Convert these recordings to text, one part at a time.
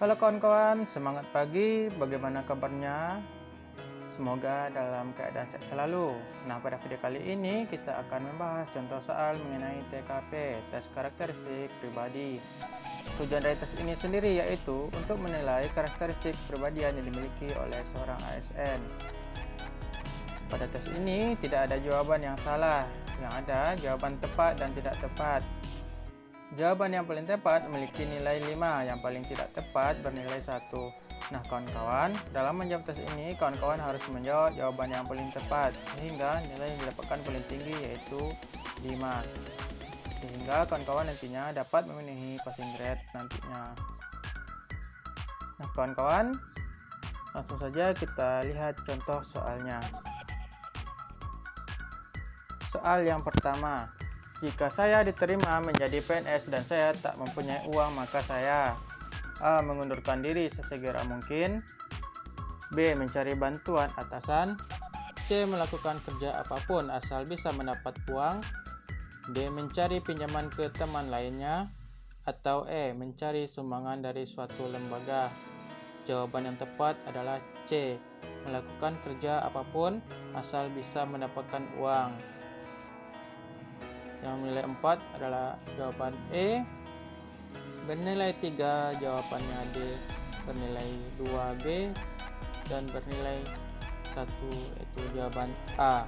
Halo kawan-kawan, semangat pagi, bagaimana kabarnya? Semoga dalam keadaan sehat selalu. Nah, pada video kali ini kita akan membahas contoh soal mengenai TKP, tes karakteristik pribadi. Tujuan dari tes ini sendiri yaitu untuk menilai karakteristik kepribadian yang dimiliki oleh seorang ASN. Pada tes ini tidak ada jawaban yang salah, yang ada jawaban tepat dan tidak tepat. Jawaban yang paling tepat memiliki nilai 5, yang paling tidak tepat bernilai 1. Nah kawan-kawan, dalam menjawab tes ini, kawan-kawan harus menjawab jawaban yang paling tepat, sehingga nilai yang didapatkan paling tinggi yaitu 5. Sehingga kawan-kawan nantinya dapat memenuhi passing grade nantinya. Nah kawan-kawan, langsung saja kita lihat contoh soalnya. Soal yang pertama. Jika saya diterima menjadi PNS dan saya tak mempunyai uang, maka saya A. Mengundurkan diri sesegera mungkin, B. Mencari bantuan atasan, C. Melakukan kerja apapun asal bisa mendapat uang, D. Mencari pinjaman ke teman lainnya, atau E. Mencari sumbangan dari suatu lembaga. Jawaban yang tepat adalah C. Melakukan kerja apapun asal bisa mendapatkan uang. Yang nilai 4 adalah jawaban E, bernilai 3 jawabannya D, bernilai 2 B, dan bernilai 1 yaitu jawaban A.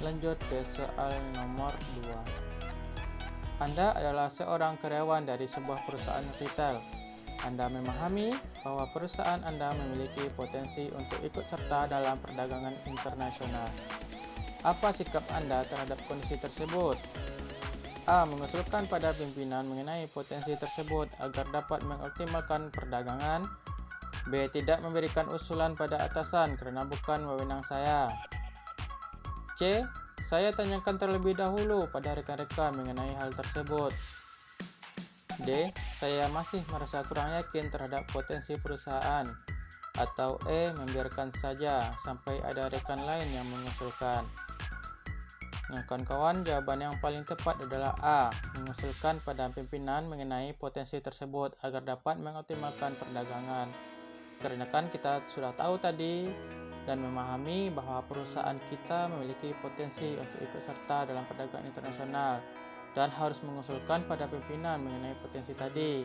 Lanjut ke soal nomor 2. Anda adalah seorang karyawan dari sebuah perusahaan retail. Anda memahami bahwa perusahaan Anda memiliki potensi untuk ikut serta dalam perdagangan internasional. Apa sikap Anda terhadap kondisi tersebut? A. Mengusulkan pada pimpinan mengenai potensi tersebut agar dapat mengoptimalkan perdagangan. B. Tidak memberikan usulan pada atasan karena bukan wewenang saya. C. Saya tanyakan terlebih dahulu pada rekan-rekan mengenai hal tersebut. D. Saya masih merasa kurang yakin terhadap potensi perusahaan. Atau E. Membiarkan saja sampai ada rekan lain yang mengusulkan. Nah kawan-kawan, jawaban yang paling tepat adalah A. Mengusulkan pada pimpinan mengenai potensi tersebut agar dapat mengoptimalkan perdagangan. Karena kan kita sudah tahu tadi dan memahami bahwa perusahaan kita memiliki potensi untuk ikut serta dalam perdagangan internasional dan harus mengusulkan pada pimpinan mengenai potensi tadi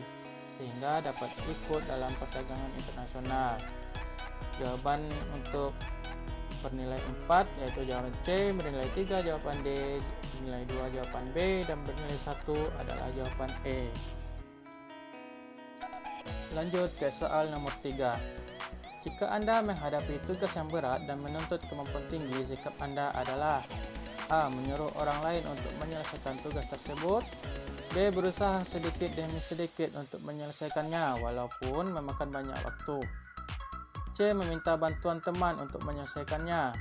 sehingga dapat ikut dalam perdagangan internasional. Jawaban untuk bernilai 4 yaitu jawaban C, bernilai 3 jawaban D, bernilai 2 jawaban B, dan bernilai 1 adalah jawaban E. Lanjut ke soal nomor 3. Jika Anda menghadapi tugas yang berat dan menuntut kemampuan tinggi, sikap Anda adalah A. Menyuruh orang lain untuk menyelesaikan tugas tersebut, B. Berusaha sedikit demi sedikit untuk menyelesaikannya walaupun memakan banyak waktu, C. Meminta bantuan teman untuk menyelesaikannya,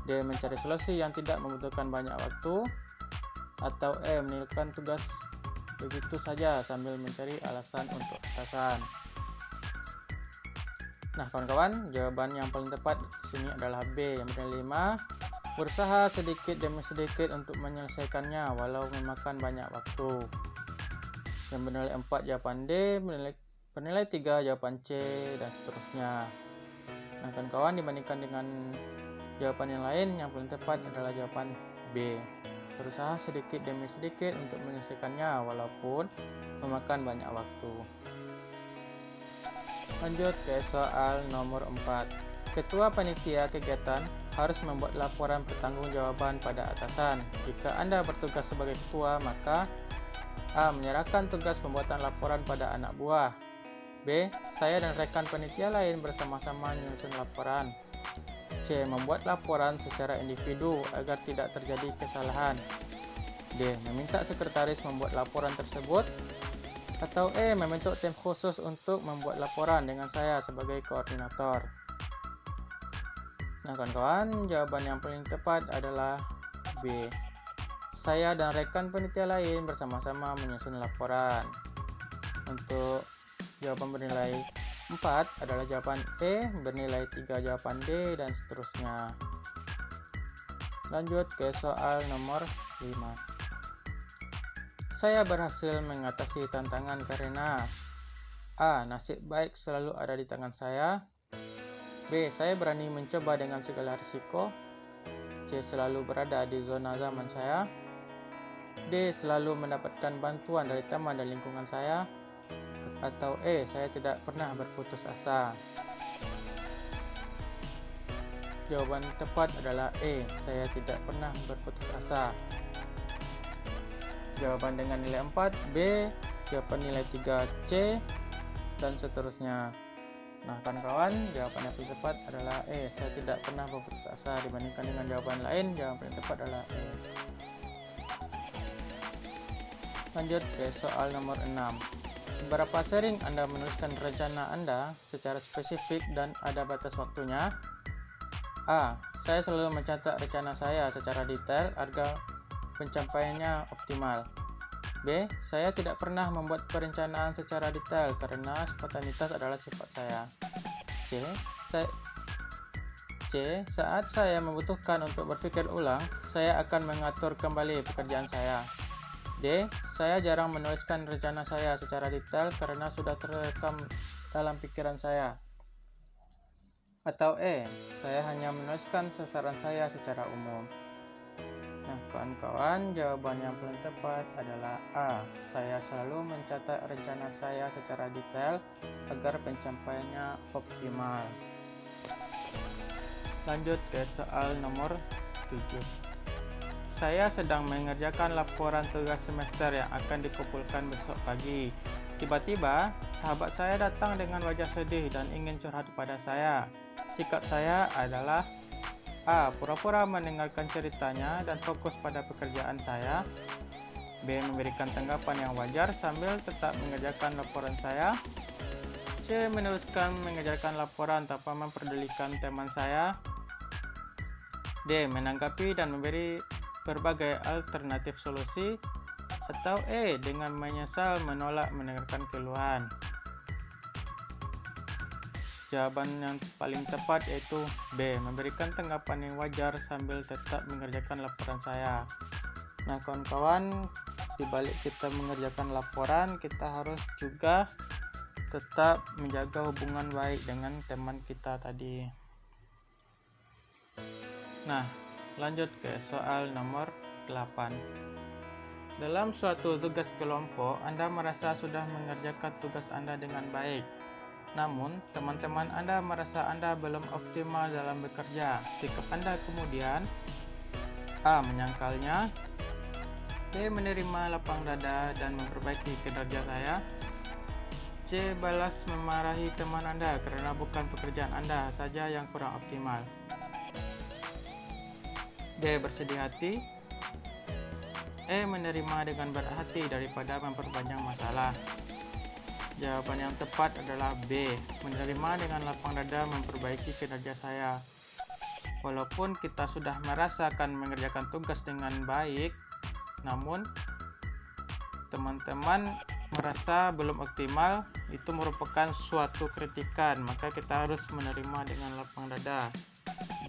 D. Mencari solusi yang tidak membutuhkan banyak waktu, atau E. Meninggalkan tugas begitu saja sambil mencari alasan untuk atasan. Nah kawan-kawan, jawaban yang paling tepat di sini adalah B, yang bernilai 5. Berusaha sedikit demi sedikit untuk menyelesaikannya walau memakan banyak waktu. Yang bernilai 4 jawaban D, bernilai 3 jawaban C, dan seterusnya. Nah kawan-kawan, dibandingkan dengan jawaban yang lain, yang paling tepat adalah jawaban B. Berusaha sedikit demi sedikit untuk menyelesaikannya walaupun memakan banyak waktu. Lanjut ke soal nomor 4. Ketua panitia kegiatan harus membuat laporan pertanggungjawaban pada atasan. Jika Anda bertugas sebagai ketua, maka A. Menyerahkan tugas pembuatan laporan pada anak buah, B. Saya dan rekan panitia lain bersama-sama menyusun laporan, C. Membuat laporan secara individu agar tidak terjadi kesalahan, D. Meminta sekretaris membuat laporan tersebut, atau E. Membentuk tim khusus untuk membuat laporan dengan saya sebagai koordinator. Nah kawan-kawan, jawaban yang paling tepat adalah B. Saya dan rekan panitia lain bersama-sama menyusun laporan. Untuk jawaban bernilai 4 adalah jawaban E, bernilai 3 jawaban D, dan seterusnya. Lanjut ke soal nomor 5. Saya berhasil mengatasi tantangan karena A. Nasib baik selalu ada di tangan saya. B. Saya berani mencoba dengan segala risiko. C. Selalu berada di zona aman saya. D. Selalu mendapatkan bantuan dari teman dan lingkungan saya. Atau E. Saya tidak pernah berputus asa. Jawaban tepat adalah E. Saya tidak pernah berputus asa. Jawaban dengan nilai 4 B, jawaban nilai 3 C, dan seterusnya. Nah kawan-kawan, jawaban yang paling tepat adalah E. Saya tidak pernah berputus asa. Dibandingkan dengan jawaban lain, jawaban yang tepat adalah E. Lanjut ke soal nomor 6. Seberapa sering Anda menuliskan rencana Anda secara spesifik dan ada batas waktunya? A. Saya selalu mencatat rencana saya secara detail agar pencapaiannya optimal. B. Saya tidak pernah membuat perencanaan secara detail karena spontanitas adalah sifat saya. C. Saat saya membutuhkan untuk berpikir ulang, saya akan mengatur kembali pekerjaan saya. D. Saya jarang menuliskan rencana saya secara detail karena sudah terekam dalam pikiran saya. Atau E. Saya hanya menuliskan sasaran saya secara umum. Nah kawan-kawan, jawaban yang paling tepat adalah A. Saya selalu mencatat rencana saya secara detail agar pencapaiannya optimal. Lanjut ke soal nomor 7. Saya sedang mengerjakan laporan tugas semester yang akan dikumpulkan besok pagi. Tiba-tiba, sahabat saya datang dengan wajah sedih dan ingin curhat pada saya. Sikap saya adalah A. Pura-pura mendengarkan ceritanya dan fokus pada pekerjaan saya. B. Memberikan tanggapan yang wajar sambil tetap mengerjakan laporan saya. C. Meneruskan mengerjakan laporan tanpa memperdulikan teman saya. D. Menanggapi dan memberi berbagai alternatif solusi. Atau E. Dengan menyesal menolak mendengarkan keluhan. Jawaban yang paling tepat yaitu B. Memberikan tanggapan yang wajar sambil tetap mengerjakan laporan saya. Nah kawan-kawan, dibalik kita mengerjakan laporan, kita harus juga tetap menjaga hubungan baik dengan teman kita tadi. Nah, lanjut ke soal nomor 8. Dalam suatu tugas kelompok, Anda merasa sudah mengerjakan tugas Anda dengan baik. Namun, teman-teman Anda merasa Anda belum optimal dalam bekerja. Sikap Anda kemudian A. Menyangkalnya. B. Menerima lapang dada dan memperbaiki kinerja saya. C. Balas memarahi teman Anda karena bukan pekerjaan Anda saja yang kurang optimal. D. Bersedih hati. E. Menerima dengan berat hati daripada memperpanjang masalah. Jawaban yang tepat adalah B. Menerima dengan lapang dada memperbaiki kinerja saya. Walaupun kita sudah merasakan mengerjakan tugas dengan baik, namun teman-teman merasa belum optimal, itu merupakan suatu kritikan. Maka kita harus menerima dengan lapang dada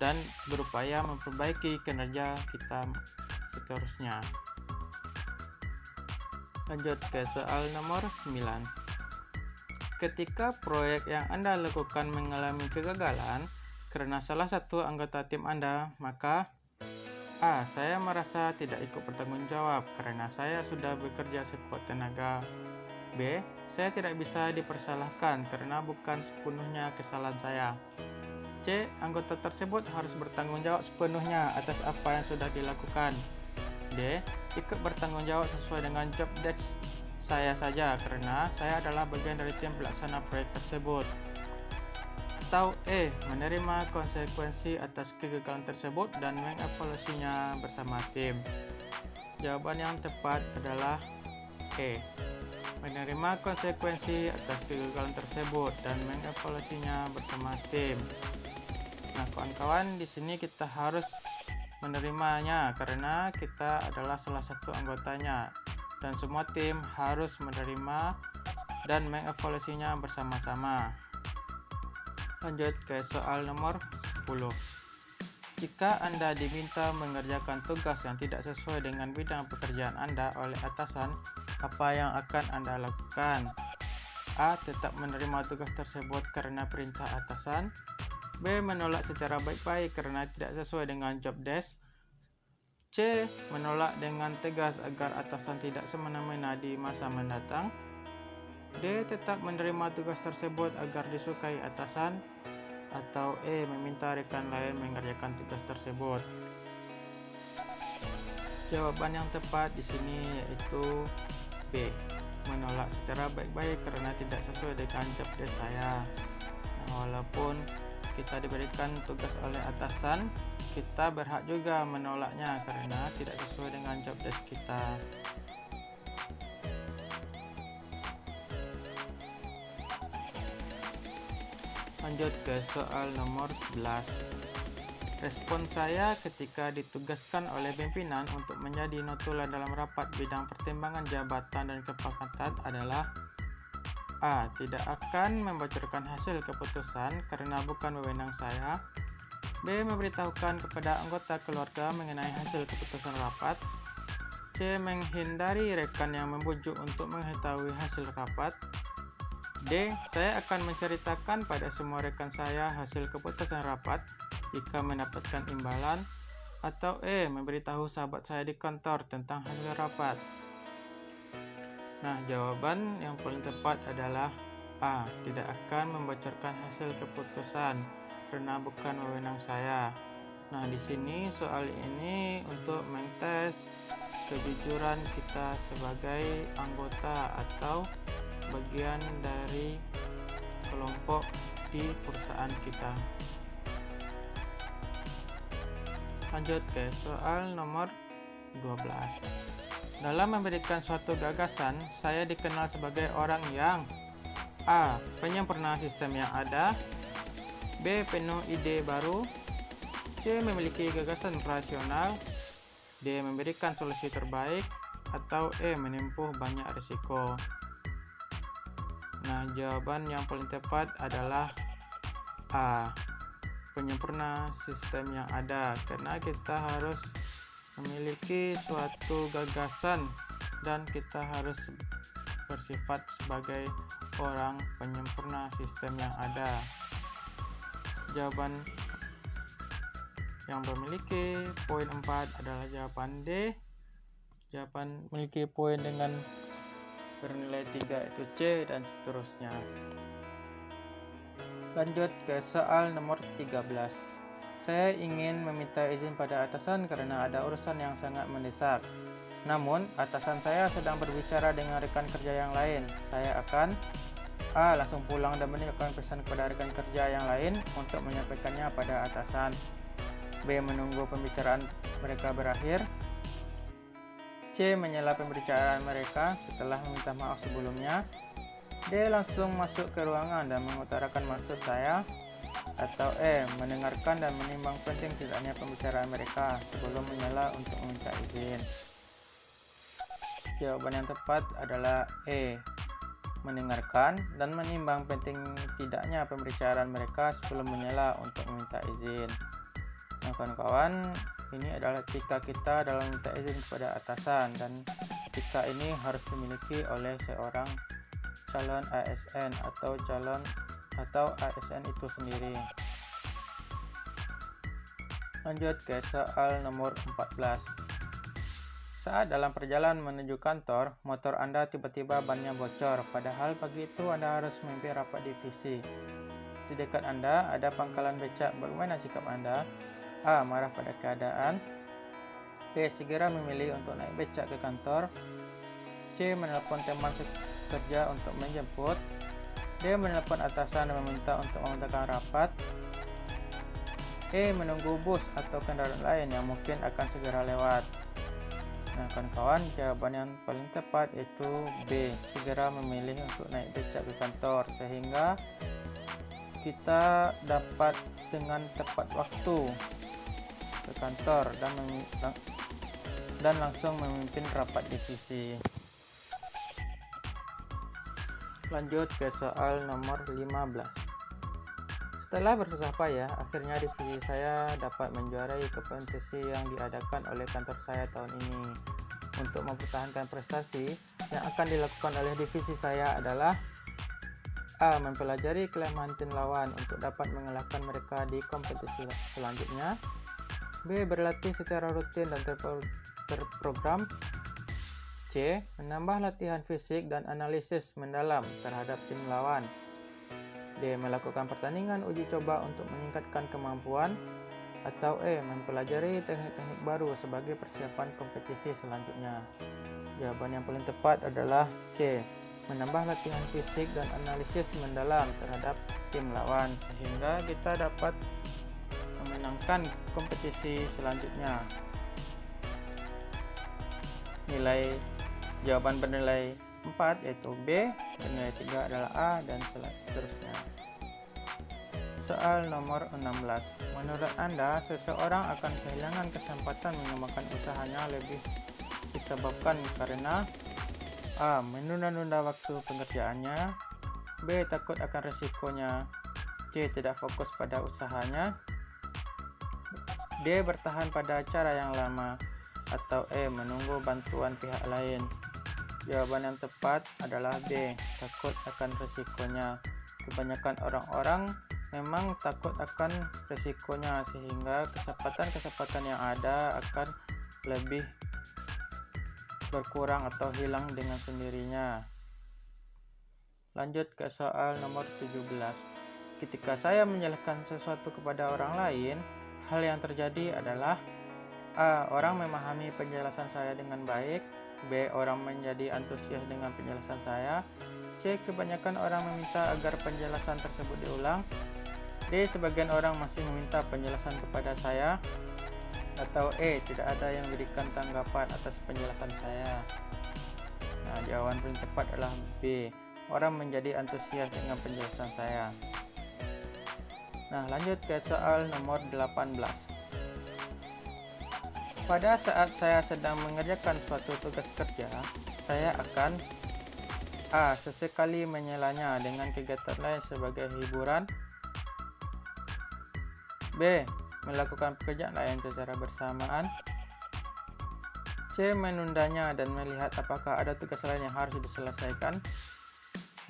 dan berupaya memperbaiki kinerja kita seterusnya. Lanjut ke soal nomor 9. Ketika proyek yang Anda lakukan mengalami kegagalan karena salah satu anggota tim Anda, maka A. Saya merasa tidak ikut bertanggung jawab karena saya sudah bekerja sekuat tenaga. B. Saya tidak bisa dipersalahkan karena bukan sepenuhnya kesalahan saya. C. Anggota tersebut harus bertanggung jawab sepenuhnya atas apa yang sudah dilakukan. D. Ikut bertanggung jawab sesuai dengan job desk saya saja karena saya adalah bagian dari tim pelaksana proyek tersebut. Atau E. Menerima konsekuensi atas kegagalan tersebut dan mengevaluasinya bersama tim. Jawaban yang tepat adalah E. Menerima konsekuensi atas kegagalan tersebut dan mengevaluasinya bersama tim. Nah kawan-kawan, di sini kita harus menerimanya karena kita adalah salah satu anggotanya. Dan semua tim harus menerima dan mengevaluasinya bersama-sama. Lanjut ke soal nomor 10. Jika Anda diminta mengerjakan tugas yang tidak sesuai dengan bidang pekerjaan Anda oleh atasan, apa yang akan Anda lakukan? A. Tetap menerima tugas tersebut karena perintah atasan. B. Menolak secara baik-baik karena tidak sesuai dengan job desk. C. Menolak dengan tegas agar atasan tidak semena-mena di masa mendatang. D. Tetap menerima tugas tersebut agar disukai atasan. Atau E. Meminta rekan lain mengerjakan tugas tersebut. Jawaban yang tepat di sini yaitu B. Menolak secara baik-baik karena tidak sesuai dengan job desk saya. Walaupun kita diberikan tugas oleh atasan, kita berhak juga menolaknya karena tidak sesuai dengan job desk kita. Lanjut ke soal nomor 11. Respon saya ketika ditugaskan oleh pimpinan untuk menjadi notula dalam rapat bidang pertimbangan jabatan dan kepangkatan adalah A. Tidak akan membocorkan hasil keputusan karena bukan wewenang saya. B. Memberitahukan kepada anggota keluarga mengenai hasil keputusan rapat. C. Menghindari rekan yang membujuk untuk mengetahui hasil rapat. D. Saya akan menceritakan pada semua rekan saya hasil keputusan rapat jika mendapatkan imbalan. Atau E. Memberitahu sahabat saya di kantor tentang hasil rapat. Nah, jawaban yang paling tepat adalah A. Tidak akan membocorkan hasil keputusan karena bukan wewenang saya. Nah, di sini soal ini untuk mengtes kejujuran kita sebagai anggota atau bagian dari kelompok di perusahaan kita. Lanjut ke soal nomor 12. Dalam memberikan suatu gagasan, saya dikenal sebagai orang yang A. Penyempurna sistem yang ada. B. Penuh ide baru. C. Memiliki gagasan rasional. D. Memberikan solusi terbaik. Atau E. Menempuh banyak risiko. Nah, jawaban yang paling tepat adalah A. Penyempurna sistem yang ada, karena kita harus memiliki suatu gagasan dan kita harus bersifat sebagai orang penyempurna sistem yang ada. Jawaban yang memiliki poin 4 adalah jawaban D. Jawaban memiliki poin dengan bernilai 3 itu C dan seterusnya. Lanjut ke soal nomor 13. Saya ingin meminta izin pada atasan karena ada urusan yang sangat mendesak. Namun, atasan saya sedang berbicara dengan rekan kerja yang lain. Saya akan A. Langsung pulang dan meninggalkan pesan kepada rekan kerja yang lain untuk menyampaikannya pada atasan. B. Menunggu pembicaraan mereka berakhir. C. Menyela pembicaraan mereka setelah meminta maaf sebelumnya. D. Langsung masuk ke ruangan dan mengutarakan maksud saya. Atau E. Mendengarkan dan menimbang penting tidaknya pembicaraan mereka sebelum menyela untuk meminta izin. Jawaban yang tepat adalah E. Mendengarkan dan menimbang penting tidaknya pembicaraan mereka sebelum menyela untuk meminta izin. Nah, kawan-kawan, ini adalah etika kita dalam meminta izin kepada atasan, dan etika ini harus dimiliki oleh seorang calon ASN atau ASN itu sendiri. Lanjut ke soal nomor 14. Saat dalam perjalanan menuju kantor, motor Anda tiba-tiba bannya bocor, padahal pagi itu Anda harus memimpin rapat divisi. Di dekat Anda ada pangkalan becak. Bagaimana sikap Anda? A. Marah pada keadaan. B. Segera memilih untuk naik becak ke kantor. C. Menelpon teman kerja untuk menjemput. D. Menelpon atasan dan meminta untuk membatalkan rapat. E. Menunggu bus atau kendaraan lain yang mungkin akan segera lewat. Nah, kawan-kawan, jawaban yang paling tepat itu B. Segera memilih untuk naik becak ke kantor sehingga kita dapat dengan tepat waktu ke kantor dan langsung memimpin rapat divisi. Lanjut ke soal nomor 15. Setelah bersusah payah, akhirnya divisi saya dapat menjuarai kompetisi yang diadakan oleh kantor saya tahun ini. Untuk mempertahankan prestasi, yang akan dilakukan oleh divisi saya adalah A. Mempelajari kelemahan tim lawan untuk dapat mengalahkan mereka di kompetisi selanjutnya. B. Berlatih secara rutin dan terprogram. C. Menambah latihan fisik dan analisis mendalam terhadap tim lawan. D. Melakukan pertandingan uji coba untuk meningkatkan kemampuan. Atau E. Mempelajari teknik-teknik baru sebagai persiapan kompetisi selanjutnya. Jawaban yang paling tepat adalah C. Menambah latihan fisik dan analisis mendalam terhadap tim lawan sehingga kita dapat memenangkan kompetisi selanjutnya. Jawaban bernilai 4 yaitu B, bernilai 3 adalah A, dan seterusnya. Soal nomor 16. Menurut Anda, seseorang akan kehilangan kesempatan mengembangkan usahanya lebih disebabkan karena A. Menunda-nunda waktu pengerjaannya. B. Takut akan resikonya. C. Tidak fokus pada usahanya. D. Bertahan pada cara yang lama. Atau E. Menunggu bantuan pihak lain. Jawaban yang tepat adalah B. Takut akan resikonya. Kebanyakan orang-orang memang takut akan resikonya sehingga kesempatan-kesempatan yang ada akan lebih berkurang atau hilang dengan sendirinya. Lanjut ke soal nomor 17. Ketika saya menjelaskan sesuatu kepada orang lain, hal yang terjadi adalah A. Orang memahami penjelasan saya dengan baik. B. Orang menjadi antusias dengan penjelasan saya. C. Kebanyakan orang meminta agar penjelasan tersebut diulang. D. Sebagian orang masih meminta penjelasan kepada saya. Atau E. Tidak ada yang memberikan tanggapan atas penjelasan saya. Nah, jawaban paling tepat adalah B. Orang menjadi antusias dengan penjelasan saya. Nah, lanjut ke soal nomor 18. Pada saat saya sedang mengerjakan suatu tugas kerja, saya akan A. Sesekali menyelanya dengan kegiatan lain sebagai hiburan. B. Melakukan pekerjaan lain secara bersamaan. C. Menundanya dan melihat apakah ada tugas lain yang harus diselesaikan.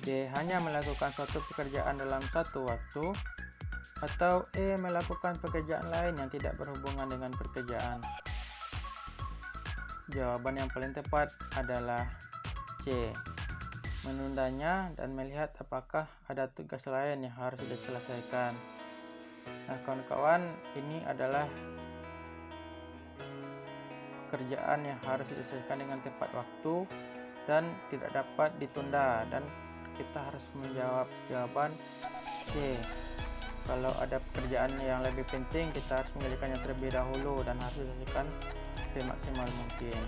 D. Hanya melakukan suatu pekerjaan dalam satu waktu. Atau E. Melakukan pekerjaan lain yang tidak berhubungan dengan pekerjaan. Jawaban yang paling tepat adalah C. Menundanya dan melihat apakah ada tugas lain yang harus diselesaikan. Nah, kawan-kawan, ini adalah pekerjaan yang harus diselesaikan dengan tepat waktu dan tidak dapat ditunda, dan kita harus menjawab jawaban C. Kalau ada pekerjaan yang lebih penting, kita harus mengerjakannya terlebih dahulu dan harus diselesaikan semaksimal mungkin.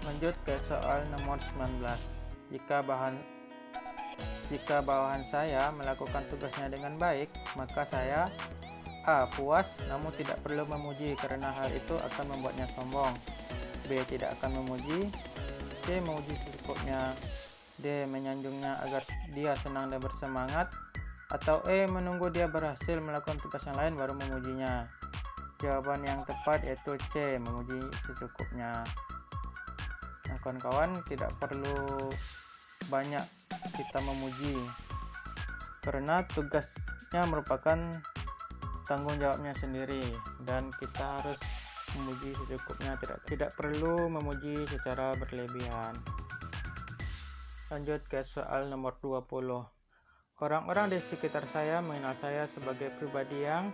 Lanjut ke soal nomor 19. Jika bawahan saya melakukan tugasnya dengan baik, maka saya A. Puas namun tidak perlu memuji karena hal itu akan membuatnya sombong. B. Tidak akan memuji. C. Memuji secukupnya. D. Menyanjungnya agar dia senang dan bersemangat. Atau E. Menunggu dia berhasil melakukan tugas yang lain baru memujinya. Jawaban yang tepat yaitu C. Memuji secukupnya. Nah, kawan-kawan, tidak perlu banyak kita memuji karena tugasnya merupakan tanggung jawabnya sendiri dan kita harus memuji secukupnya, tidak perlu memuji secara berlebihan. Lanjut ke soal nomor 20. Orang-orang di sekitar saya mengenal saya sebagai pribadi yang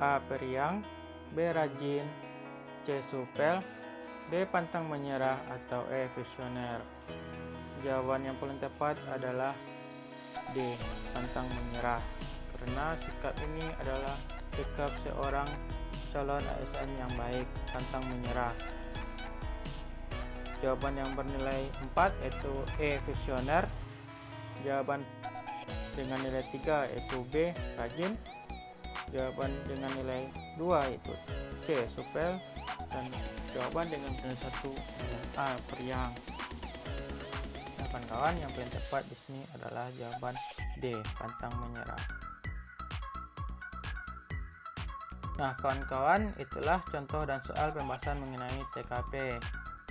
A. Periang, B. Rajin, C. Supel, D. Pantang menyerah, atau E. Visioner. Jawaban yang paling tepat adalah D. Pantang menyerah, karena sikap ini adalah sikap seorang calon ASN yang baik, pantang menyerah. Jawaban yang bernilai 4 yaitu E. Visioner. Jawaban dengan nilai 3 yaitu B. Rajin. Jawaban dengan nilai 2 yaitu C. Supel. Dan jawaban dengan nilai 1 adalah A. Periang. Kawan-kawan, yang paling tepat di sini adalah jawaban D. D. Pantang menyerah. Nah, kawan-kawan, itulah contoh dan soal pembahasan mengenai TKP.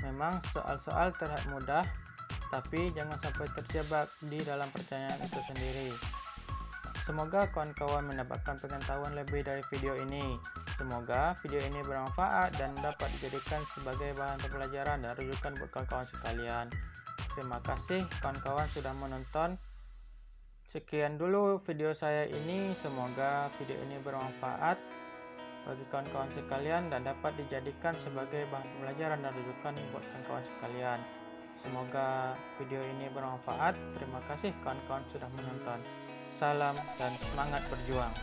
Memang soal-soal terlihat mudah, tapi jangan sampai terjebak di dalam pertanyaan itu sendiri. Semoga kawan-kawan mendapatkan pengetahuan lebih dari video ini. Semoga video ini bermanfaat dan dapat dijadikan sebagai bahan pembelajaran dan rujukan buat kawan-kawan sekalian. Terima kasih kawan-kawan sudah menonton. Sekian dulu video saya ini. Semoga video ini bermanfaat bagi kawan-kawan sekalian dan dapat dijadikan sebagai bahan pembelajaran dan rujukan buat kawan-kawan sekalian. Semoga video ini bermanfaat. Terima kasih kawan-kawan sudah menonton. Salam dan semangat berjuang.